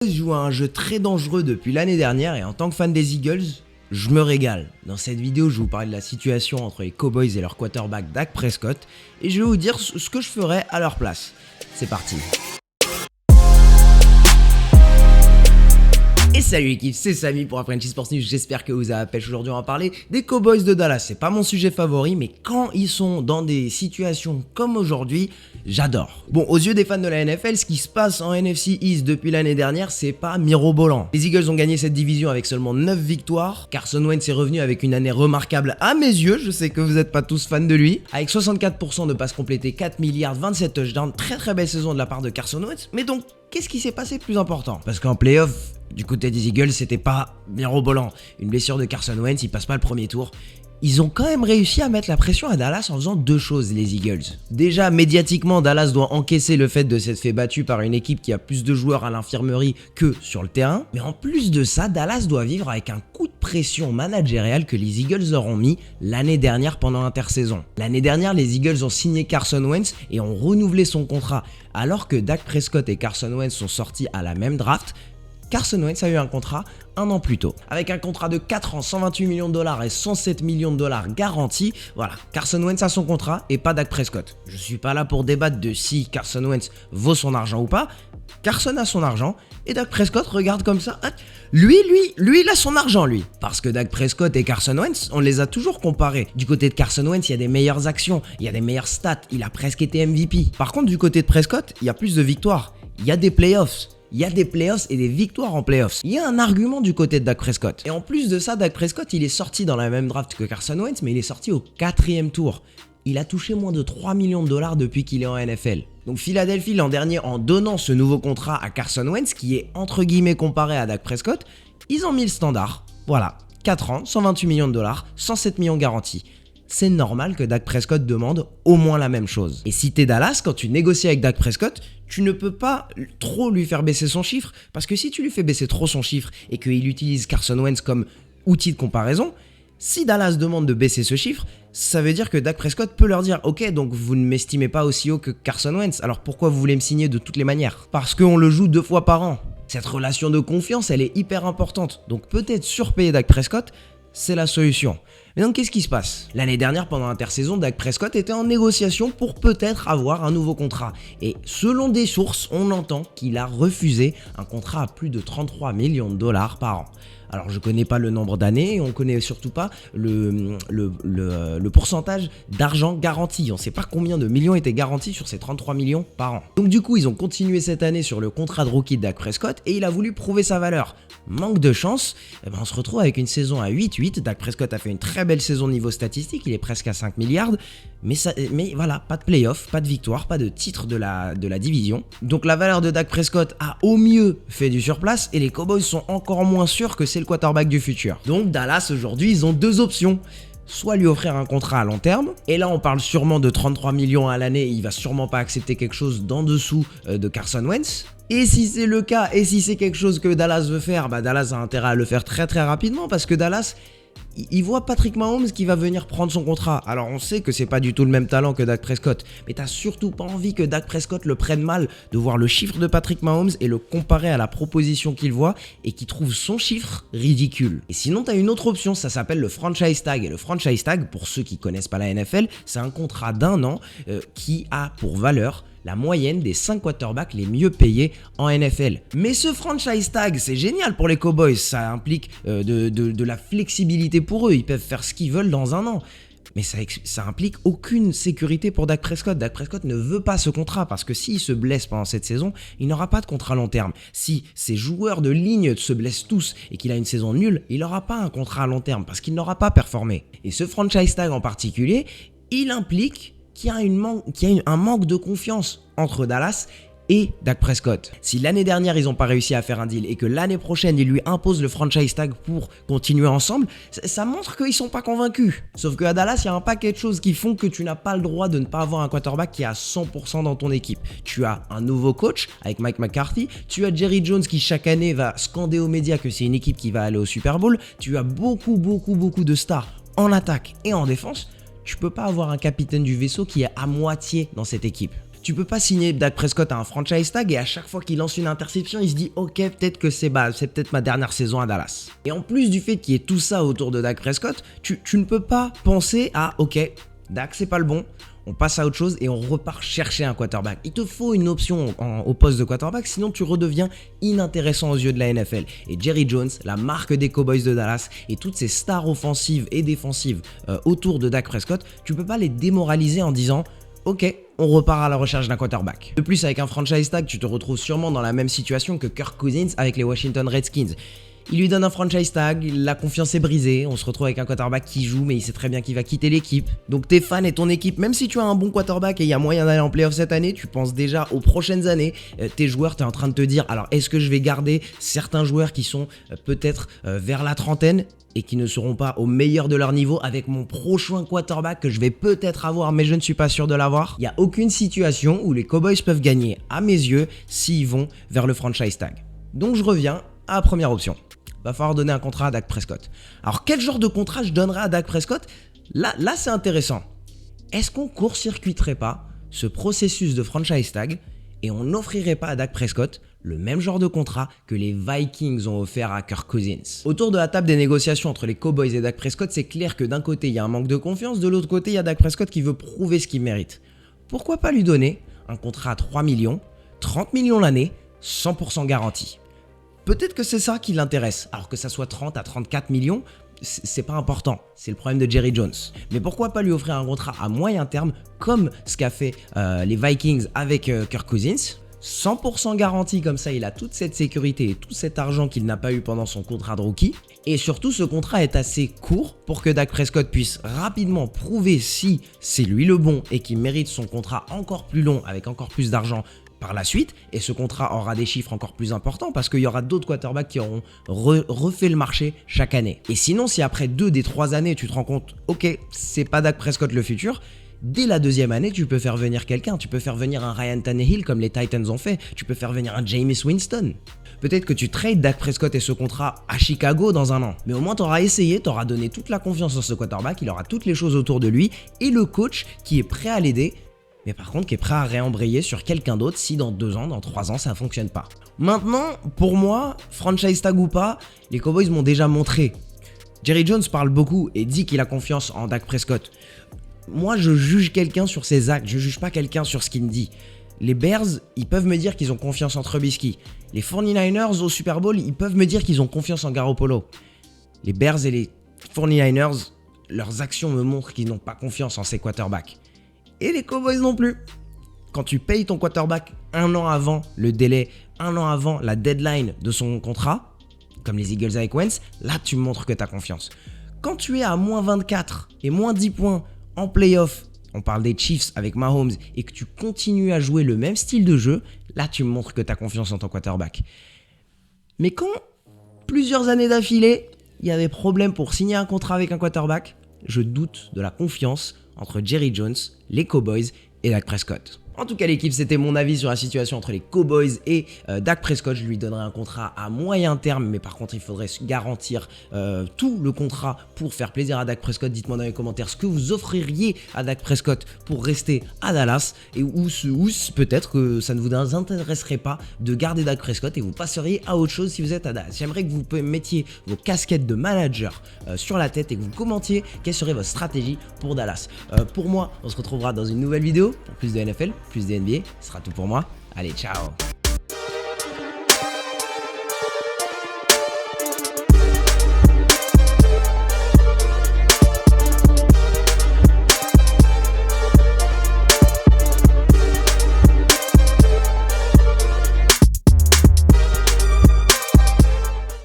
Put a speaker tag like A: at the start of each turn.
A: Je joue à un jeu très dangereux depuis l'année dernière et en tant que fan des Eagles, je me régale. Dans cette vidéo, je vais vous parler de la situation entre les Cowboys et leur quarterback Dak Prescott et je vais vous dire ce que je ferais à leur place. C'est parti. Et salut l'équipe, c'est Samy pour Apprentice Sports News, j'espère que vous avez la pêche. Aujourd'hui on va parler des Cowboys de Dallas. C'est pas mon sujet favori, mais quand ils sont dans des situations comme aujourd'hui, j'adore. Bon, aux yeux des fans de la NFL, ce qui se passe en NFC East depuis l'année dernière, c'est pas mirobolant. Les Eagles ont gagné cette division avec seulement 9 victoires. Carson Wentz est revenu avec une année remarquable à mes yeux, je sais que vous n'êtes pas tous fans de lui. Avec 64% de passes complétées, 4 milliards, 27 touchdowns, très belle saison de la part de Carson Wentz. Mais donc, qu'est-ce qui s'est passé de plus important? Parce qu'en playoff, du côté des Eagles, c'était pas mirobolant. Une blessure de Carson Wentz, il passe pas le premier tour. Ils ont quand même réussi à mettre la pression à Dallas en faisant deux choses, les Eagles. Déjà, médiatiquement, Dallas doit encaisser le fait de s'être fait battu par une équipe qui a plus de joueurs à l'infirmerie que sur le terrain. Mais en plus de ça, Dallas doit vivre avec un coup de pression managériale que les Eagles leur ont mis l'année dernière pendant l'intersaison. L'année dernière, les Eagles ont signé Carson Wentz et ont renouvelé son contrat. Alors que Dak Prescott et Carson Wentz sont sortis à la même draft, Carson Wentz a eu un contrat un an plus tôt. Avec un contrat de 4 ans, 128 millions de dollars et 107 millions de dollars garantis, voilà, Carson Wentz a son contrat et pas Dak Prescott. Je suis pas là pour débattre de si Carson Wentz vaut son argent ou pas. Carson a son argent et Dak Prescott regarde comme ça. Lui, il a son argent, lui. Parce que Dak Prescott et Carson Wentz, on les a toujours comparés. Du côté de Carson Wentz, il y a des meilleures actions, il y a des meilleures stats, il a presque été MVP. Par contre, du côté de Prescott, il y a plus de victoires, il y a des playoffs. Il y a des playoffs et des victoires en playoffs. Il y a un argument du côté de Dak Prescott. Et en plus de ça, Dak Prescott, il est sorti dans la même draft que Carson Wentz, mais il est sorti au 4e tour. Il a touché moins de 3 millions de dollars depuis qu'il est en NFL. Donc Philadelphie l'an dernier, en donnant ce nouveau contrat à Carson Wentz, qui est entre guillemets comparé à Dak Prescott, ils ont mis le standard. Voilà, 4 ans, 128 millions de dollars, 107 millions garantis. C'est normal que Dak Prescott demande au moins la même chose. Et si t'es Dallas, quand tu négocies avec Dak Prescott, tu ne peux pas trop lui faire baisser son chiffre, parce que si tu lui fais baisser trop son chiffre et qu'il utilise Carson Wentz comme outil de comparaison, si Dallas demande de baisser ce chiffre, ça veut dire que Dak Prescott peut leur dire « Ok, donc vous ne m'estimez pas aussi haut que Carson Wentz, alors pourquoi vous voulez me signer de toutes les manières ?» Parce qu'on le joue 2 fois par an. Cette relation de confiance, elle est hyper importante. Donc peut-être surpayer Dak Prescott, c'est la solution. Mais donc qu'est-ce qui se passe? L'année dernière, pendant l'intersaison, Dak Prescott était en négociation pour peut-être avoir un nouveau contrat. Et selon des sources, on entend qu'il a refusé un contrat à plus de 33 millions de dollars par an. Alors je connais pas le nombre d'années et on connaît surtout pas le pourcentage d'argent garanti. On sait pas combien de millions étaient garantis sur ces 33 millions par an. Donc du coup ils ont continué cette année sur le contrat de rookie de Dak Prescott et il a voulu prouver sa valeur. Manque de chance, on se retrouve avec une saison à 8-8. Dak Prescott a fait une très belle saison niveau statistique, il est presque à 5 milliards. Mais voilà, pas de playoff, pas de victoire, pas de titre de la division. Donc la valeur de Dak Prescott a au mieux fait du surplace et les Cowboys sont encore moins sûrs que c'est le quarterback du futur. Donc Dallas aujourd'hui ils ont deux options. Soit lui offrir un contrat à long terme, et là on parle sûrement de 33 millions à l'année, il va sûrement pas accepter quelque chose d'en dessous de Carson Wentz. Et si c'est le cas, et si c'est quelque chose que Dallas veut faire, Dallas a intérêt à le faire très rapidement, parce que Dallas, il voit Patrick Mahomes qui va venir prendre son contrat. Alors on sait que c'est pas du tout le même talent que Dak Prescott, mais t'as surtout pas envie que Dak Prescott le prenne mal de voir le chiffre de Patrick Mahomes et le comparer à la proposition qu'il voit et qui trouve son chiffre ridicule. Et sinon t'as une autre option, ça s'appelle le franchise tag. Et le franchise tag, pour ceux qui connaissent pas la NFL, c'est un contrat d'1 an qui a pour valeur la moyenne des 5 quarterbacks les mieux payés en NFL. Mais ce franchise tag, c'est génial pour les Cowboys, ça implique de la flexibilité pour eux, ils peuvent faire ce qu'ils veulent dans 1 an. Mais ça implique aucune sécurité pour Dak Prescott. Dak Prescott ne veut pas ce contrat parce que s'il se blesse pendant cette saison, il n'aura pas de contrat long terme. Si ses joueurs de ligne se blessent tous et qu'il a une saison nulle, il n'aura pas un contrat à long terme parce qu'il n'aura pas performé. Et ce franchise tag en particulier, il implique qu'il y a un manque de confiance entre Dallas et Dak Prescott. Si l'année dernière ils n'ont pas réussi à faire un deal et que l'année prochaine ils lui imposent le franchise tag pour continuer ensemble, ça montre qu'ils sont pas convaincus. Sauf qu'à Dallas il y a un paquet de choses qui font que tu n'as pas le droit de ne pas avoir un quarterback qui est à 100% dans ton équipe. Tu as un nouveau coach avec Mike McCarthy, tu as Jerry Jones qui chaque année va scander aux médias que c'est une équipe qui va aller au Super Bowl, tu as beaucoup de stars en attaque et en défense. Tu peux pas avoir un capitaine du vaisseau qui est à moitié dans cette équipe. Tu peux pas signer Dak Prescott à un franchise tag et à chaque fois qu'il lance une interception, il se dit ok, peut-être que c'est peut-être ma dernière saison à Dallas. Et en plus du fait qu'il y ait tout ça autour de Dak Prescott, tu ne peux pas penser à ok, Dak c'est pas le bon, on passe à autre chose et on repart chercher un quarterback. Il te faut une option au poste de quarterback, sinon tu redeviens inintéressant aux yeux de la NFL. Et Jerry Jones, la marque des Cowboys de Dallas et toutes ces stars offensives et défensives autour de Dak Prescott, tu peux pas les démoraliser en disant ok, on repart à la recherche d'un quarterback. De plus, avec un franchise tag, tu te retrouves sûrement dans la même situation que Kirk Cousins avec les Washington Redskins. Il lui donne un franchise tag, la confiance est brisée, on se retrouve avec un quarterback qui joue mais il sait très bien qu'il va quitter l'équipe. Donc tes fans et ton équipe, même si tu as un bon quarterback et il y a moyen d'aller en playoff cette année, tu penses déjà aux prochaines années. Tes joueurs, tu es en train de te dire, alors est-ce que je vais garder certains joueurs qui sont peut-être vers la trentaine et qui ne seront pas au meilleur de leur niveau avec mon prochain quarterback que je vais peut-être avoir mais je ne suis pas sûr de l'avoir. Il n'y a aucune situation où les Cowboys peuvent gagner à mes yeux s'ils vont vers le franchise tag. Donc je reviens à la première option. Va falloir donner un contrat à Dak Prescott. Alors quel genre de contrat je donnerais à Dak Prescott ? Là c'est intéressant. Est-ce qu'on court-circuiterait pas ce processus de franchise tag et on n'offrirait pas à Dak Prescott le même genre de contrat que les Vikings ont offert à Kirk Cousins ? Autour de la table des négociations entre les Cowboys et Dak Prescott, c'est clair que d'un côté il y a un manque de confiance, de l'autre côté il y a Dak Prescott qui veut prouver ce qu'il mérite. Pourquoi pas lui donner un contrat à 3 millions, 30 millions l'année, 100% garanti ? Peut-être que c'est ça qui l'intéresse, alors que ça soit 30 à 34 millions, c'est pas important, c'est le problème de Jerry Jones. Mais pourquoi pas lui offrir un contrat à moyen terme, comme ce qu'a fait les Vikings avec Kirk Cousins, 100% garanti, comme ça il a toute cette sécurité et tout cet argent qu'il n'a pas eu pendant son contrat de rookie. Et surtout ce contrat est assez court pour que Dak Prescott puisse rapidement prouver si c'est lui le bon et qu'il mérite son contrat encore plus long avec encore plus d'argent par la suite, et ce contrat aura des chiffres encore plus importants parce qu'il y aura d'autres quarterbacks qui auront refait le marché chaque année. Et sinon, si après 2 des 3 années, tu te rends compte, ok, c'est pas Dak Prescott le futur, dès la deuxième année, tu peux faire venir quelqu'un, tu peux faire venir un Ryan Tannehill comme les Titans ont fait, tu peux faire venir un Jameis Winston. Peut-être que tu trades Dak Prescott et ce contrat à Chicago dans un an, mais au moins tu auras essayé, tu auras donné toute la confiance en ce quarterback, il aura toutes les choses autour de lui et le coach qui est prêt à l'aider, mais par contre qui est prêt à réembrayer sur quelqu'un d'autre si dans 2 ans, dans 3 ans, ça ne fonctionne pas. Maintenant, pour moi, franchise tag ou pas, les Cowboys m'ont déjà montré. Jerry Jones parle beaucoup et dit qu'il a confiance en Dak Prescott. Moi, je juge quelqu'un sur ses actes, je juge pas quelqu'un sur ce qu'il me dit. Les Bears, ils peuvent me dire qu'ils ont confiance en Trubisky. Les 49ers au Super Bowl, ils peuvent me dire qu'ils ont confiance en Garoppolo. Les Bears et les 49ers, leurs actions me montrent qu'ils n'ont pas confiance en ces quarterbacks. Et les Cowboys non plus. Quand tu payes ton quarterback 1 an avant le délai, 1 an avant la deadline de son contrat, comme les Eagles avec Wentz, là tu me montres que tu as confiance. Quand tu es à moins 24 et moins 10 points en playoff, on parle des Chiefs avec Mahomes, et que tu continues à jouer le même style de jeu, là tu me montres que tu as confiance en ton quarterback. Mais quand plusieurs années d'affilée, il y avait problème pour signer un contrat avec un quarterback, je doute de la confiance entre Jerry Jones, les Cowboys et Dak Prescott. En tout cas l'équipe, c'était mon avis sur la situation entre les Cowboys et Dak Prescott. Je lui donnerai un contrat à moyen terme, mais par contre il faudrait garantir tout le contrat pour faire plaisir à Dak Prescott. Dites-moi dans les commentaires ce que vous offririez à Dak Prescott pour rester à Dallas, et ou peut-être que ça ne vous intéresserait pas de garder Dak Prescott et vous passeriez à autre chose si vous êtes à Dallas. J'aimerais que vous mettiez vos casquettes de manager sur la tête et que vous commentiez quelle serait votre stratégie pour Dallas. Pour moi, on se retrouvera dans une nouvelle vidéo pour plus de NFL, plus de NBA. Ce sera tout pour moi. Allez, ciao!